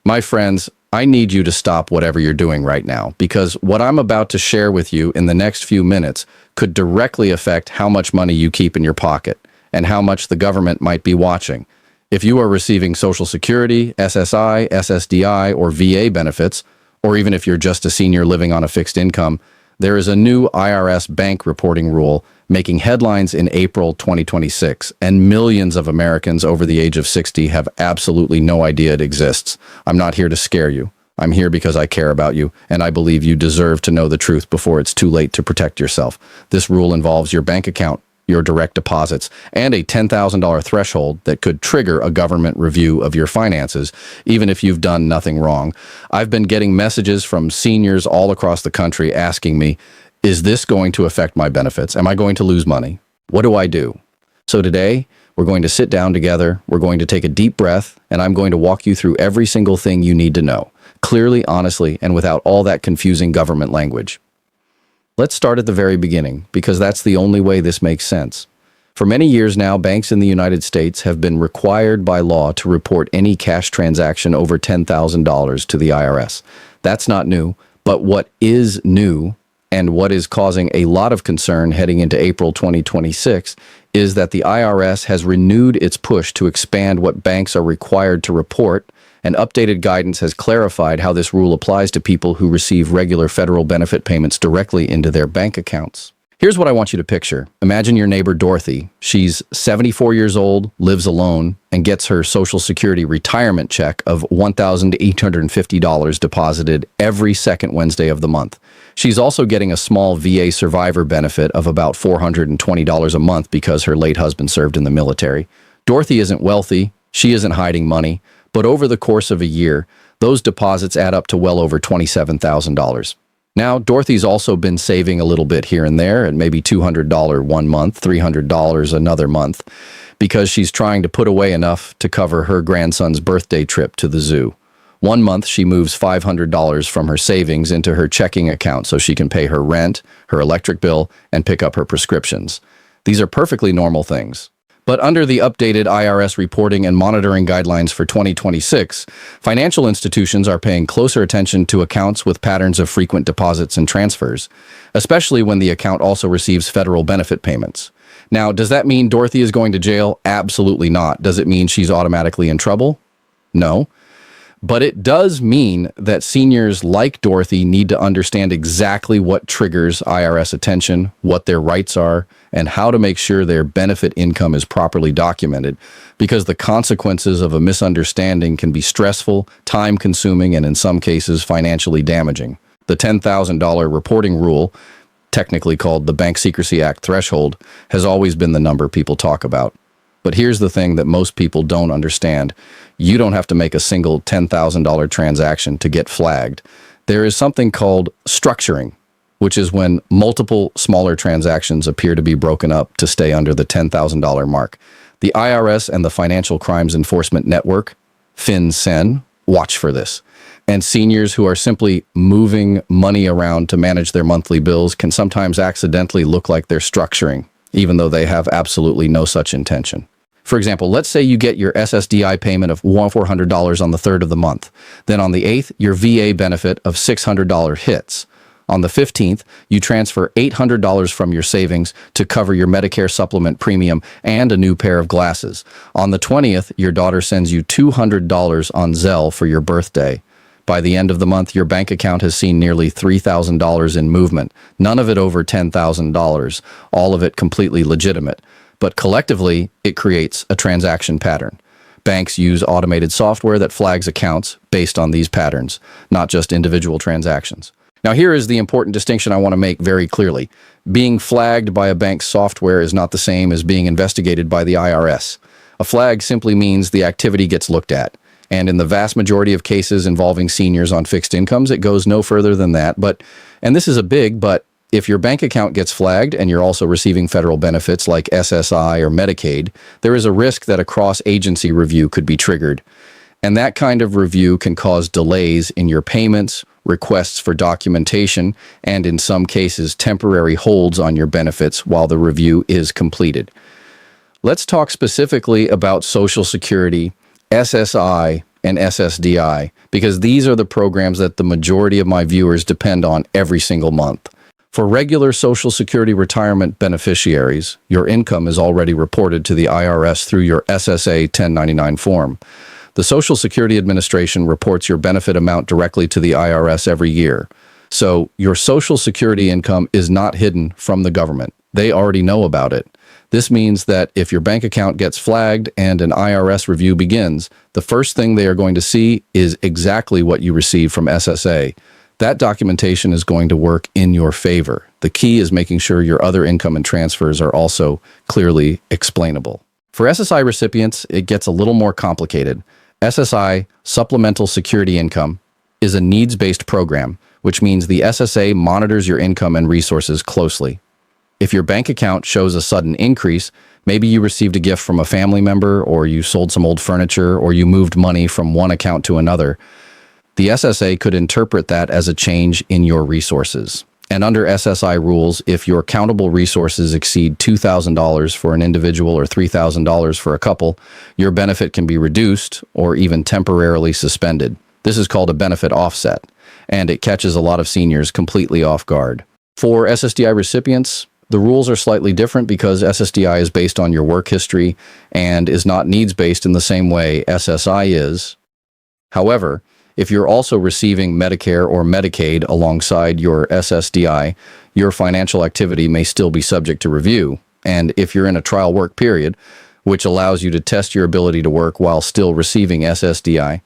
My friends, I need you to stop whatever you're doing right now, because what I'm about to share with you in the next few minutes could directly affect how much money you keep in your pocket and how much the government might be watching. If you are receiving Social Security, SSI, SSDI, or VA benefits, or even if you're just a senior living on a fixed income, there is a new IRS bank reporting rule making headlines in April 2026, and millions of Americans over the age of 60 have absolutely no idea it exists. I'm not here to scare you. I'm here because I care about you, and I believe you deserve to know the truth before it's too late to protect yourself. This rule involves your bank account, your direct deposits, and a $10,000 threshold that could trigger a government review of your finances, even if you've done nothing wrong. I've been getting messages from seniors all across the country asking me, is this going to affect my benefits? Am I going to lose money? What do I do? So today, we're going to sit down together, we're going to take a deep breath, and I'm going to walk you through every single thing you need to know, clearly, honestly, and without all that confusing government language. Let's start at the very beginning, because that's the only way this makes sense. For many years now, banks in the United States have been required by law to report any cash transaction over $10,000 to the IRS. That's not new, but what is new and what is causing a lot of concern heading into April 2026 is that the IRS has renewed its push to expand what banks are required to report, and updated guidance has clarified how this rule applies to people who receive regular federal benefit payments directly into their bank accounts. Here's what I want you to picture. Imagine your neighbor Dorothy. She's 74 years old, lives alone, and gets her Social Security retirement check of $1,850 deposited every second Wednesday of the month. She's also getting a small VA survivor benefit of about $420 a month because her late husband served in the military. Dorothy isn't wealthy, she isn't hiding money, but over the course of a year, those deposits add up to well over $27,000. Now, Dorothy's also been saving a little bit here and there, and maybe $200 one month, $300 another month, because she's trying to put away enough to cover her grandson's birthday trip to the zoo. One month, she moves $500 from her savings into her checking account so she can pay her rent, her electric bill, and pick up her prescriptions. These are perfectly normal things. But under the updated IRS reporting and monitoring guidelines for 2026, financial institutions are paying closer attention to accounts with patterns of frequent deposits and transfers, especially when the account also receives federal benefit payments. Now, does that mean Dorothy is going to jail? Absolutely not. Does it mean she's automatically in trouble? No. But it does mean that seniors like Dorothy need to understand exactly what triggers IRS attention, what their rights are, and how to make sure their benefit income is properly documented, because the consequences of a misunderstanding can be stressful, time-consuming, and in some cases, financially damaging. The $10,000 reporting rule, technically called the Bank Secrecy Act threshold, has always been the number people talk about. But here's the thing that most people don't understand. You don't have to make a single $10,000 transaction to get flagged. There is something called structuring, which is when multiple smaller transactions appear to be broken up to stay under the $10,000 mark. The IRS and the Financial Crimes Enforcement Network, FinCEN, watch for this. And seniors who are simply moving money around to manage their monthly bills can sometimes accidentally look like they're structuring, even though they have absolutely no such intention. For example, let's say you get your SSDI payment of $400 on the 3rd of the month. Then on the 8th, your VA benefit of $600 hits. On the 15th, you transfer $800 from your savings to cover your Medicare supplement premium and a new pair of glasses. On the 20th, your daughter sends you $200 on Zelle for your birthday. By the end of the month, your bank account has seen nearly $3,000 in movement, none of it over $10,000, all of it completely legitimate. But collectively, it creates a transaction pattern. Banks use automated software that flags accounts based on these patterns, not just individual transactions. Now, here is the important distinction I want to make very clearly. Being flagged by a bank's software is not the same as being investigated by the IRS. A flag simply means the activity gets looked at. And in the vast majority of cases involving seniors on fixed incomes, it goes no further than that. And this is a big but, if your bank account gets flagged and you're also receiving federal benefits like SSI or Medicaid, there is a risk that a cross-agency review could be triggered. And that kind of review can cause delays in your payments, requests for documentation, and in some cases, temporary holds on your benefits while the review is completed. Let's talk specifically about Social Security, SSI, and SSDI, because these are the programs that the majority of my viewers depend on every single month. For regular Social Security retirement beneficiaries, your income is already reported to the IRS through your SSA 1099 form. The Social Security Administration reports your benefit amount directly to the IRS every year. So your Social Security income is not hidden from the government. They already know about it. This means that if your bank account gets flagged and an IRS review begins, the first thing they are going to see is exactly what you received from SSA. That documentation is going to work in your favor. The key is making sure your other income and transfers are also clearly explainable. For SSI recipients, it gets a little more complicated. SSI, Supplemental Security Income, is a needs-based program, which means the SSA monitors your income and resources closely. If your bank account shows a sudden increase, maybe you received a gift from a family member, or you sold some old furniture, or you moved money from one account to another, the SSA could interpret that as a change in your resources. And under SSI rules, if your countable resources exceed $2,000 for an individual or $3,000 for a couple, your benefit can be reduced or even temporarily suspended. This is called a benefit offset, and it catches a lot of seniors completely off guard. For SSDI recipients, the rules are slightly different because SSDI is based on your work history and is not needs-based in the same way SSI is. However, if you're also receiving Medicare or Medicaid alongside your SSDI, your financial activity may still be subject to review. And if you're in a trial work period, which allows you to test your ability to work while still receiving SSDI,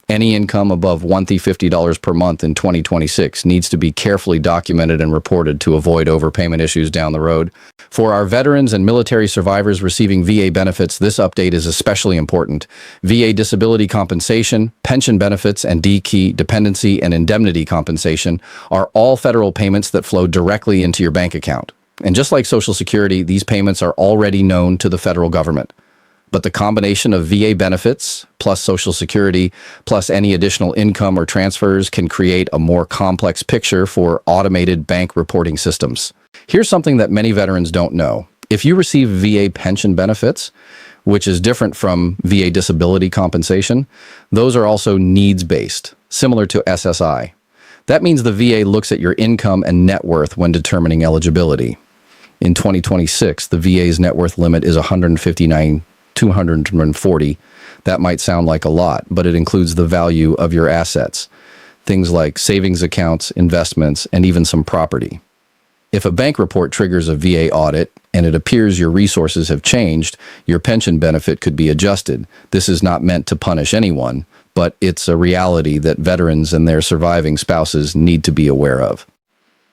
any income above $150 per month in 2026 needs to be carefully documented and reported to avoid overpayment issues down the road. For our veterans and military survivors receiving VA benefits, this update is especially important. VA disability compensation, pension benefits, and D-key dependency and indemnity compensation are all federal payments that flow directly into your bank account. And just like Social Security, these payments are already known to the federal government. But the combination of VA benefits plus Social Security plus any additional income or transfers can create a more complex picture for automated bank reporting systems. Here's something that many veterans don't know. If you receive VA pension benefits, which is different from VA disability compensation, those are also needs-based, similar to SSI. That means the VA looks at your income and net worth when determining eligibility. In 2026, the VA's net worth limit is $159,240. That might sound like a lot, but it includes the value of your assets, things like savings accounts, investments, and even some property. If a bank report triggers a VA audit and it appears your resources have changed, your pension benefit could be adjusted. This is not meant to punish anyone, but it's a reality that veterans and their surviving spouses need to be aware of.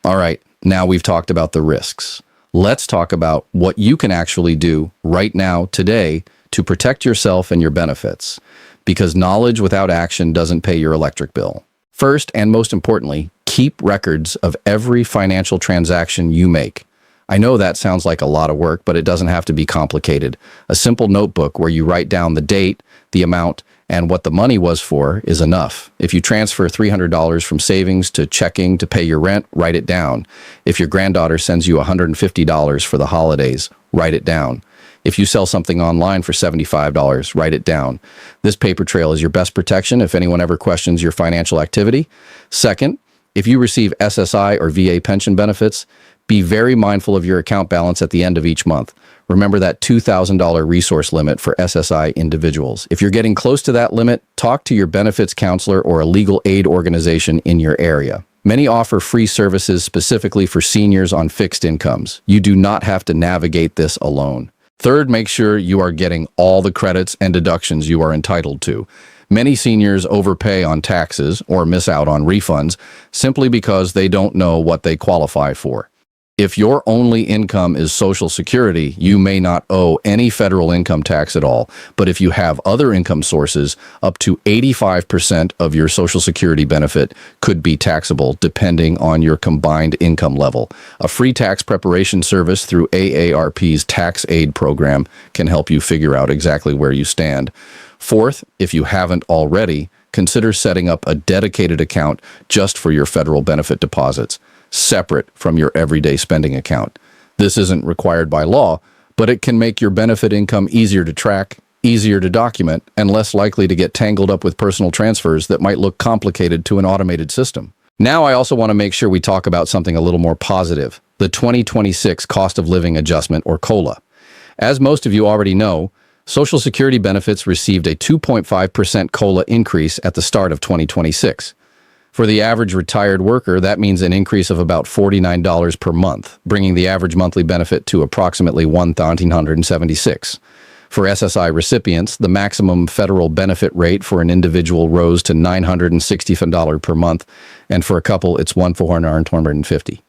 All right, now we've talked about the risks. Let's talk about what you can actually do right now, today, to protect yourself and your benefits, because knowledge without action doesn't pay your electric bill. First, and most importantly, keep records of every financial transaction you make. I know that sounds like a lot of work, but it doesn't have to be complicated. A simple notebook where you write down the date, the amount, and what the money was for is enough. If you transfer $300 from savings to checking to pay your rent, write it down. If your granddaughter sends you $150 for the holidays, write it down. If you sell something online for $75, write it down. This paper trail is your best protection if anyone ever questions your financial activity. Second, if you receive SSI or VA pension benefits, be very mindful of your account balance at the end of each month. Remember that $2,000 resource limit for SSI individuals. If you're getting close to that limit, talk to your benefits counselor or a legal aid organization in your area. Many offer free services specifically for seniors on fixed incomes. You do not have to navigate this alone. Third, make sure you are getting all the credits and deductions you are entitled to. Many seniors overpay on taxes or miss out on refunds simply because they don't know what they qualify for. If your only income is Social Security, you may not owe any federal income tax at all. But if you have other income sources, up to 85% of your Social Security benefit could be taxable depending on your combined income level. A free tax preparation service through AARP's Tax Aid program can help you figure out exactly where you stand. Fourth, if you haven't already, consider setting up a dedicated account just for your federal benefit deposits, separate from your everyday spending account. This isn't required by law, but it can make your benefit income easier to track easier to document, and less likely to get tangled up with personal transfers that might look complicated to an automated system. Now I also want to make sure we talk about something a little more positive, the 2026 Cost of Living Adjustment, or COLA. As most of you already know, Social Security benefits received a 2.5% COLA increase at the start of 2026. For the average retired worker, that means an increase of about $49 per month, bringing the average monthly benefit to approximately $1,176. For SSI recipients, the maximum federal benefit rate for an individual rose to $960 per month, and for a couple, it's $1,450.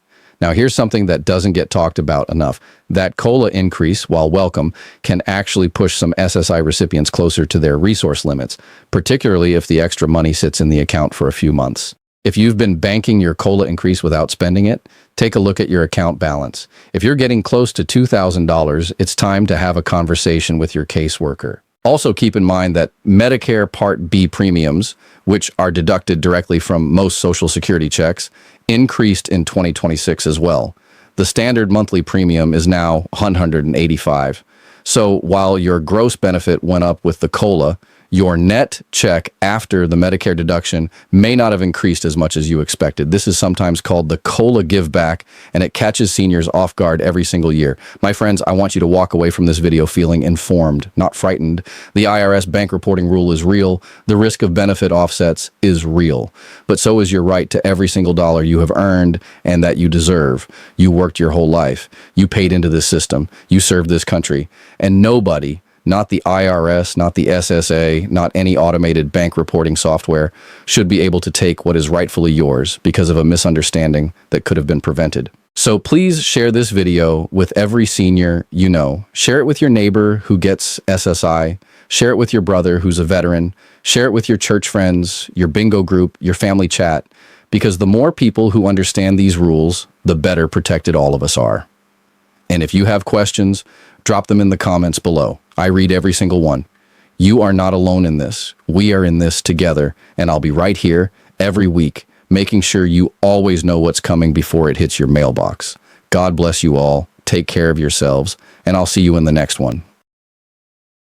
Now, here's something that doesn't get talked about enough. That COLA increase, while welcome, can actually push some SSI recipients closer to their resource limits, particularly if the extra money sits in the account for a few months. If you've been banking your COLA increase without spending it, take a look at your account balance. If you're getting close to $2,000, it's time to have a conversation with your caseworker. Also keep in mind that Medicare Part B premiums, which are deducted directly from most Social Security checks, increased in 2026 as well. The standard monthly premium is now $185. So while your gross benefit went up with the COLA, your net check after the Medicare deduction may not have increased as much as you expected. This is sometimes called the COLA give back, and it catches seniors off guard every single year. My friends, I want you to walk away from this video feeling informed, not frightened. The IRS bank reporting rule is real. The risk of benefit offsets is real. But so is your right to every single dollar you have earned and that you deserve. You worked your whole life. You paid into this system. You served this country. And nobody, not the IRS, not the SSA, not any automated bank reporting software, should be able to take what is rightfully yours because of a misunderstanding that could have been prevented. So please share this video with every senior you know. Share it with your neighbor who gets SSI. Share it with your brother who's a veteran. Share it with your church friends, your bingo group, your family chat, because the more people who understand these rules, the better protected all of us are. And if you have questions, drop them in the comments below. I read every single one. You are not alone in this. We are in this together, and I'll be right here every week, making sure you always know what's coming before it hits your mailbox. God bless you all. Take care of yourselves, and I'll see you in the next one.